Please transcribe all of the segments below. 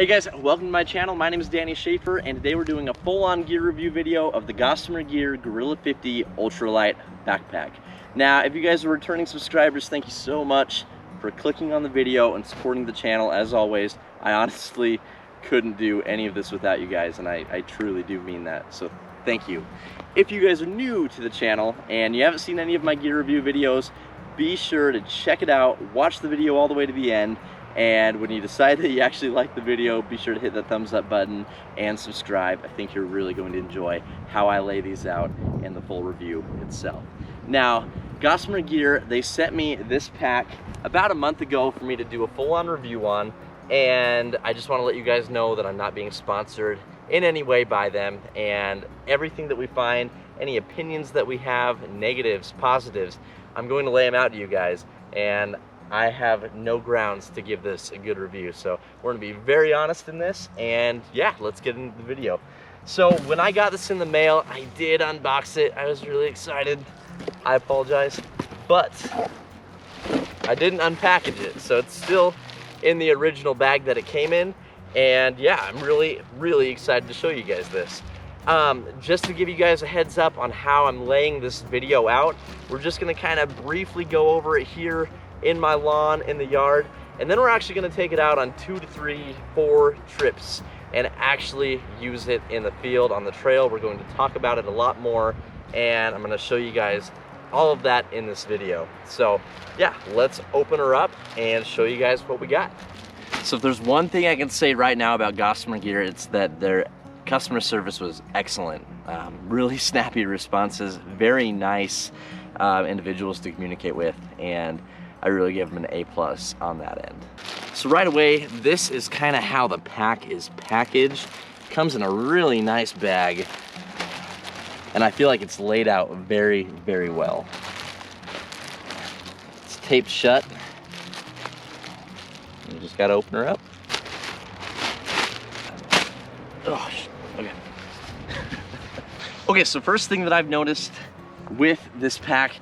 Hey guys, welcome to my channel. My name is Danny Schaefer, and today we're doing a full-on gear review video of the GOSSAMER Gear Gorilla 50 Ultralight Backpack. Now, if you guys are returning subscribers, thank you so much for clicking on the video and supporting the channel. As always, I honestly couldn't do any of this without you guys, and I truly do mean that, so thank you. If you guys are new to the channel and you haven't seen any of my gear review videos, be sure to check it out, watch the video all the way to the end, and when you decide that you actually like the video, be sure to hit that thumbs up button and subscribe. I think you're really going to enjoy how I lay these out and the full review itself. Now, GOSSAMER Gear, they sent me this pack about a month ago for me to do a full-on review on, and I just want to let you guys know that I'm not being sponsored in any way by them, and everything that we find, any opinions that we have, negatives, positives, I'm going to lay them out to you guys, and I have no grounds to give this a good review. So we're gonna be very honest in this, and yeah, let's get into the video. So when I got this in the mail, I did unbox it. I was really excited. I apologize, but I didn't unpackage it. So it's still in the original bag that it came in. And yeah, I'm really excited to show you guys this. Just to give you guys a heads up on how I'm laying this video out, we're just gonna kind of briefly go over it here in my lawn, in the yard, and then we're actually going to take it out on 2 to 3, 4 trips and actually use it in the field, on the trail. We're going to talk about it a lot more, and I'm going to show you guys all of that in this video. So yeah, let's open her up and show you guys what we got. So if there's one thing I can say right now about GOSSAMER Gear, it's that their customer service was excellent. Really snappy responses, very nice individuals to communicate with, and I really give them an A+ on that end. So right away, this is kind of how the pack is packaged. Comes in a really nice bag, and I feel like it's laid out very well. It's taped shut. You just gotta open her up. Oh, okay. Okay, so first thing that I've noticed with this pack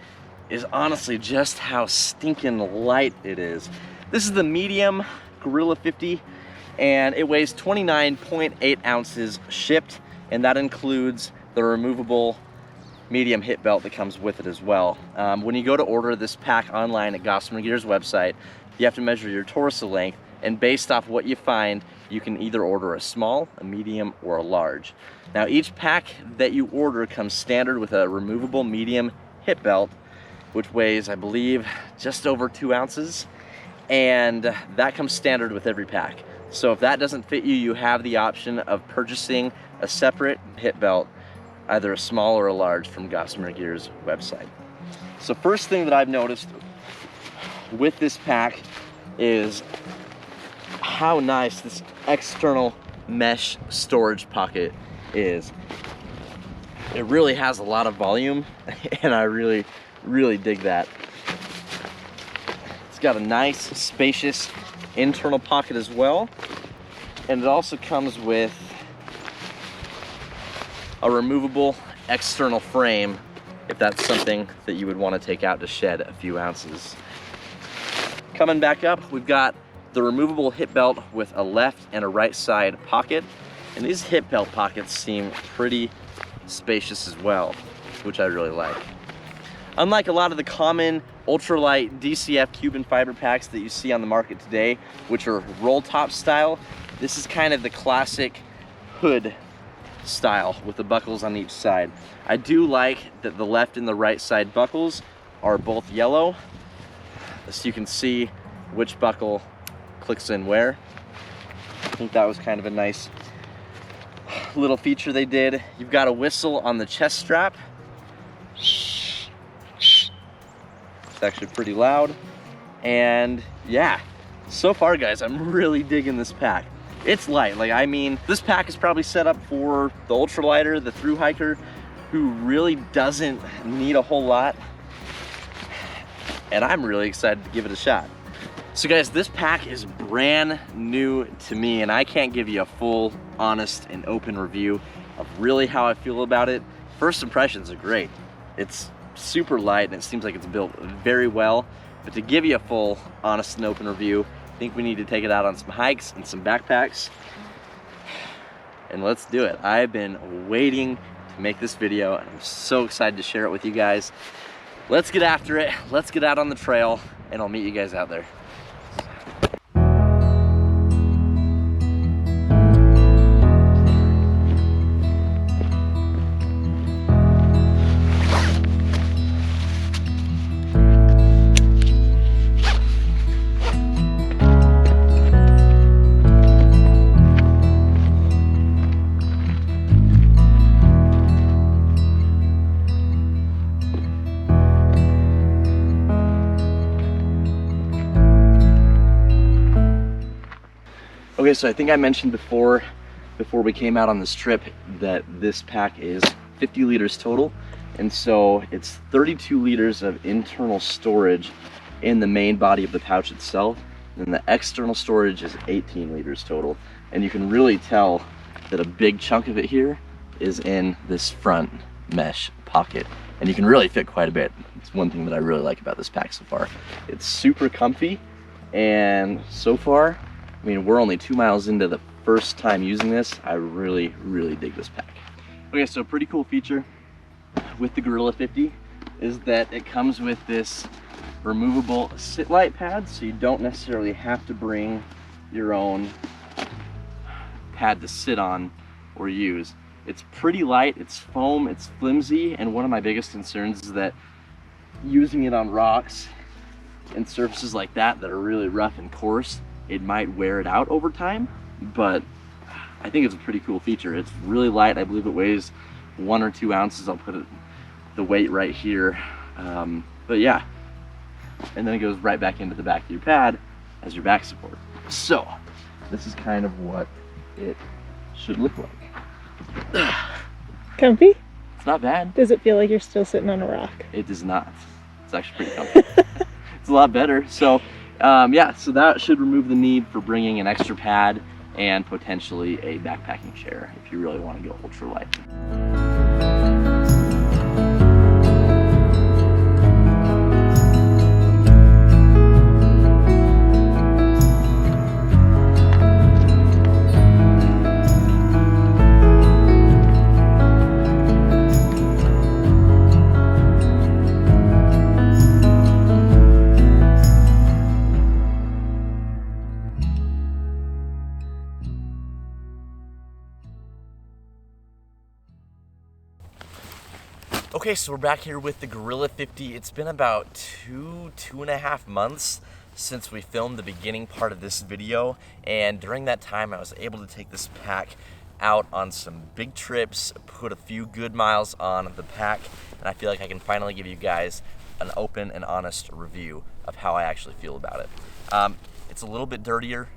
is honestly just how stinking light it is. This is the medium Gorilla 50, and it weighs 29.8 ounces shipped, and that includes the removable medium hip belt that comes with it as well. When you go to order this pack online at GOSSAMER Gear's website, you have to measure your torso length, and based off what you find, you can either order a small, a medium, or a large. Now, each pack that you order comes standard with a removable medium hip belt, which weighs, I believe, just over 2 ounces, and that comes standard with every pack. So if that doesn't fit you, you have the option of purchasing a separate hip belt, either a small or a large, from GOSSAMER Gear's website. So first thing that I've noticed with this pack is how nice this external mesh storage pocket is. It really has a lot of volume, and I really dig that. It's got a nice, spacious internal pocket as well, and it also comes with a removable external frame if that's something that you would want to take out to shed a few ounces. Coming back up, we've got the removable hip belt with a left and a right side pocket, and these hip belt pockets seem pretty spacious as well, which I really like. Unlike a lot of the common ultralight DCF Cuban fiber packs that you see on the market today, which are roll top style, this is kind of the classic hood style with the buckles on each side. I do like that the left and the right side buckles are both yellow, so you can see which buckle clicks in where. I think that was kind of a nice little feature they did. You've got a whistle on the chest strap. It's actually pretty loud, and yeah, so far guys, I'm really digging this pack. It's light. Like, I mean, this pack is probably set up for the ultralighter, the thru hiker, who really doesn't need a whole lot, and I'm really excited to give it a shot. So guys, this pack is brand new to me, and I can't give you a full, honest, and open review of really how I feel about it. First impressions are great. It's super light, and it seems like it's built very well, but to give you a full, honest, and open review, I think we need to take it out on some hikes and some backpacks. And let's do it. I've been waiting to make this video and I'm so excited to share it with you guys. Let's get after it. Let's get out on the trail and I'll meet you guys out there. Okay, so I think I mentioned before we came out on this trip that this pack is 50 liters total, and so it's 32 liters of internal storage in the main body of the pouch itself, and the external storage is 18 liters total. And you can really tell that a big chunk of it here is in this front mesh pocket, and you can really fit quite a bit. It's one thing that I really like about this pack so far. It's super comfy, and so far, I mean, we're only 2 miles into the first time using this. I really dig this pack. Okay, so a pretty cool feature with the Gorilla 50 is that it comes with this removable sit light pad, so you don't necessarily have to bring your own pad to sit on or use. It's pretty light, it's foam, it's flimsy, and one of my biggest concerns is that using it on rocks and surfaces like that are really rough and coarse, it might wear it out over time, but I think it's a pretty cool feature. It's really light. I believe it weighs 1 or 2 ounces. I'll put the weight right here. But yeah, and then it goes right back into the back of your pad as your back support. So this is kind of what it should look like. Comfy? It's not bad. Does it feel like you're still sitting on a rock? It does not. It's actually pretty comfy. It's a lot better. So yeah, so that should remove the need for bringing an extra pad and potentially a backpacking chair if you really want to go ultralight. Okay, so we're back here with the Gorilla 50. It's been about two and a half months since we filmed the beginning part of this video, and during that time I was able to take this pack out on some big trips, put a few good miles on the pack, and I feel like I can finally give you guys an open and honest review of how I actually feel about it. It's a little bit dirtier,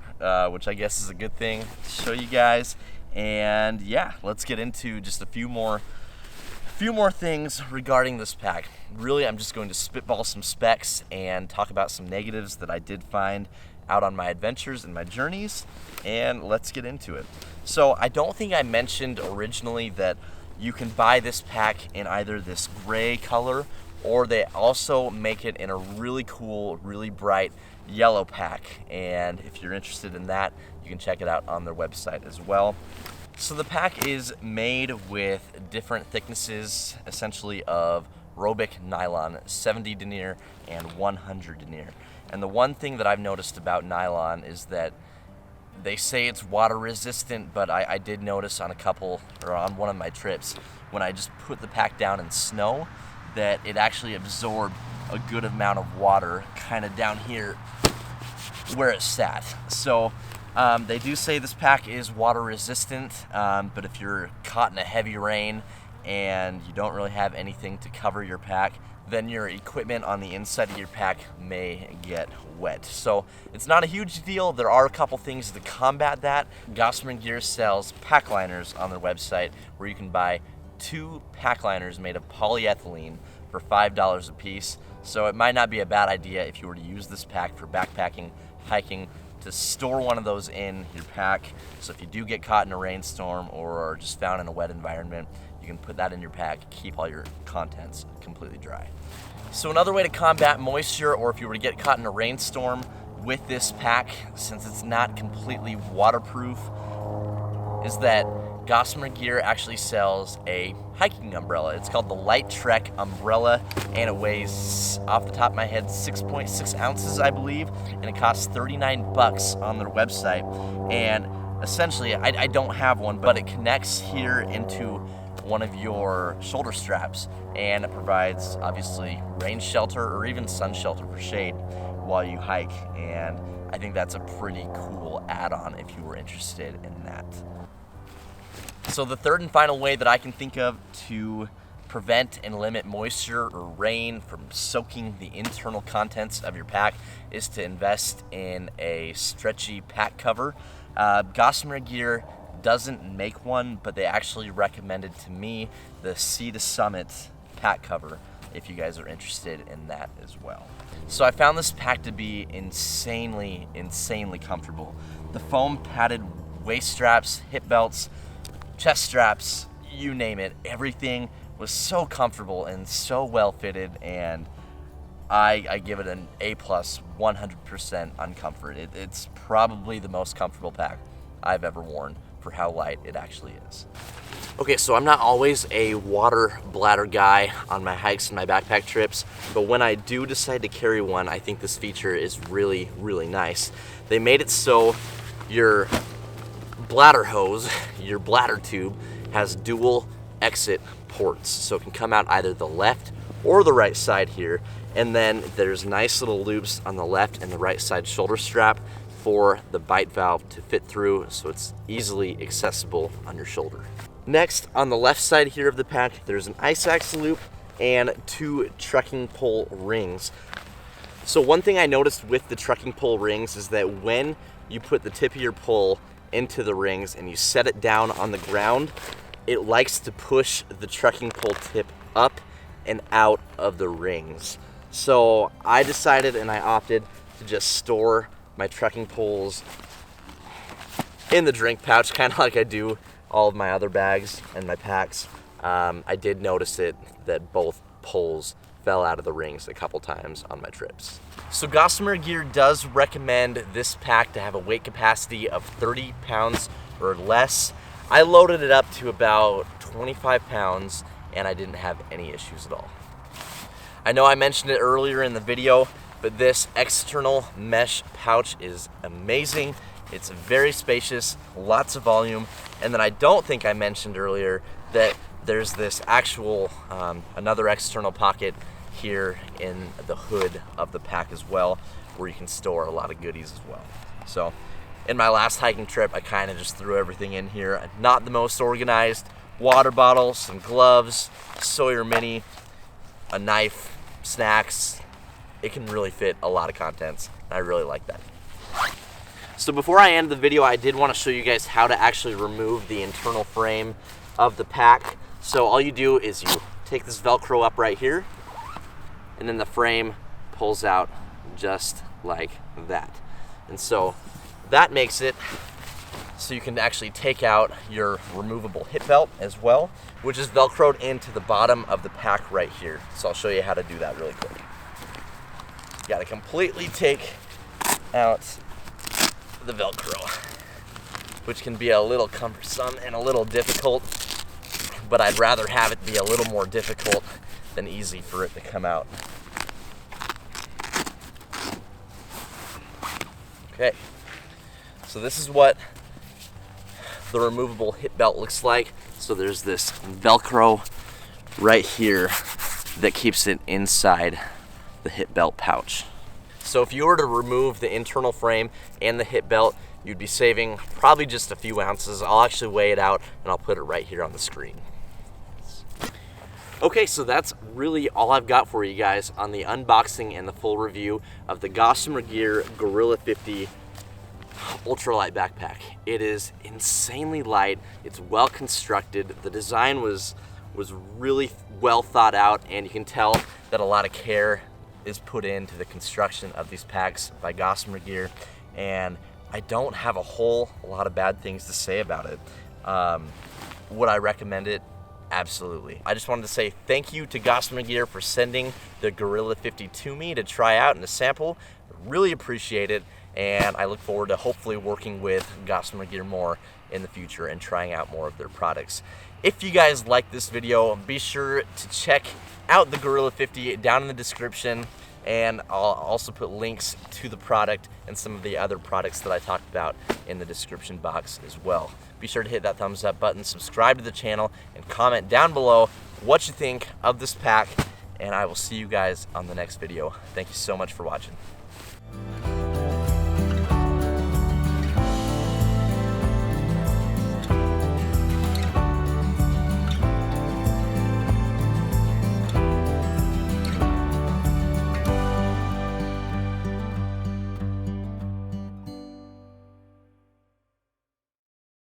which I guess is a good thing to show you guys, and yeah, let's get into just a few more things regarding this pack. Really, I'm just going to spitball some specs and talk about some negatives that I did find out on my adventures and my journeys, and let's get into it. So I don't think I mentioned originally that you can buy this pack in either this gray color, or they also make it in a really cool, really bright yellow pack, and if you're interested in that, you can check it out on their website as well. So the pack is made with different thicknesses, essentially of Robic nylon, 70 denier and 100 denier. And the one thing that I've noticed about nylon is that they say it's water resistant, but I did notice on one of my trips, when I just put the pack down in snow, that it actually absorbed a good amount of water kind of down here where it sat. So they do say this pack is water resistant, but if you're caught in a heavy rain and you don't really have anything to cover your pack, then your equipment on the inside of your pack may get wet. So it's not a huge deal. There are a couple things to combat that. Gossamer Gear sells pack liners on their website where you can buy 2 pack liners made of polyethylene for $5 a piece. So it might not be a bad idea if you were to use this pack for backpacking, hiking, to store one of those in your pack. So if you do get caught in a rainstorm or are just found in a wet environment, you can put that in your pack, keep all your contents completely dry. So another way to combat moisture, or if you were to get caught in a rainstorm, with this pack, since it's not completely waterproof, is that Gossamer Gear actually sells a hiking umbrella. It's called the Light Trek umbrella, and it weighs, off the top of my head, 6.6 ounces, I believe, and it costs $39 on their website. And essentially, I don't have one, but it connects here into one of your shoulder straps, and it provides, obviously, rain shelter or even sun shelter for shade while you hike, and I think that's a pretty cool add-on if you were interested in that. So the third and final way that I can think of to prevent and limit moisture or rain from soaking the internal contents of your pack is to invest in a stretchy pack cover. Gossamer Gear doesn't make one, but they actually recommended to me the Sea to Summit pack cover, if you guys are interested in that as well. So I found this pack to be insanely comfortable. The foam padded waist straps, hip belts, chest straps, you name it, everything was so comfortable and so well fitted, and I give it an A+, 100% on comfort. It's probably the most comfortable pack I've ever worn for how light it actually is. Okay, so I'm not always a water bladder guy on my hikes and my backpack trips, but when I do decide to carry one, I think this feature is really nice. They made it so your bladder hose, your bladder tube, has dual exit ports, so it can come out either the left or the right side here, and then there's nice little loops on the left and the right side shoulder strap for the bite valve to fit through, so it's easily accessible on your shoulder. Next, on the left side here of the pack, there's an ice axe loop and 2 trekking pole rings. So one thing I noticed with the trekking pole rings is that when you put the tip of your pole into the rings and you set it down on the ground, it likes to push the trekking pole tip up and out of the rings. So I decided and I opted to just store my trekking poles in the drink pouch, kind of like I do all of my other bags and my packs. I did notice that both poles fell out of the rings a couple times on my trips. So Gossamer Gear does recommend this pack to have a weight capacity of 30 pounds or less. I loaded it up to about 25 pounds and I didn't have any issues at all. I know I mentioned it earlier in the video, but this external mesh pouch is amazing. It's very spacious, lots of volume, and then I don't think I mentioned earlier that there's this actual, another external pocket here in the hood of the pack as well, where you can store a lot of goodies as well. So in my last hiking trip, I kind of just threw everything in here. Not the most organized. Water bottle, some gloves, Sawyer Mini, a knife, snacks. It can really fit a lot of contents. I really like that. So before I end the video, I did want to show you guys how to actually remove the internal frame of the pack. So all you do is you take this Velcro up right here, and then the frame pulls out just like that. And so that makes it so you can actually take out your removable hip belt as well, which is Velcroed into the bottom of the pack right here. So I'll show you how to do that really quick. You gotta completely take out the Velcro, which can be a little cumbersome and a little difficult, but I'd rather have it be a little more difficult than easy for it to come out. Okay, so this is what the removable hip belt looks like. So there's this Velcro right here that keeps it inside the hip belt pouch. So if you were to remove the internal frame and the hip belt, you'd be saving probably just a few ounces. I'll actually weigh it out and I'll put it right here on the screen. Okay, so that's really all I've got for you guys on the unboxing and the full review of the Gossamer Gear Gorilla 50 ultralight backpack. It is insanely light, it's well constructed, the design was really well thought out, and you can tell that a lot of care is put into the construction of these packs by Gossamer Gear, and I don't have a whole lot of bad things to say about it. Would I recommend it? Absolutely. I just wanted to say thank you to Gossamer Gear for sending the Gorilla 50 to me to try out and to sample. Really appreciate it, and I look forward to hopefully working with Gossamer Gear more in the future and trying out more of their products. If you guys like this video, be sure to check out the Gorilla 50 down in the description, and I'll also put links to the product and some of the other products that I talked about in the description box as well. Be sure to hit that thumbs up button, subscribe to the channel, and comment down below what you think of this pack, and I will see you guys on the next video. Thank you so much for watching.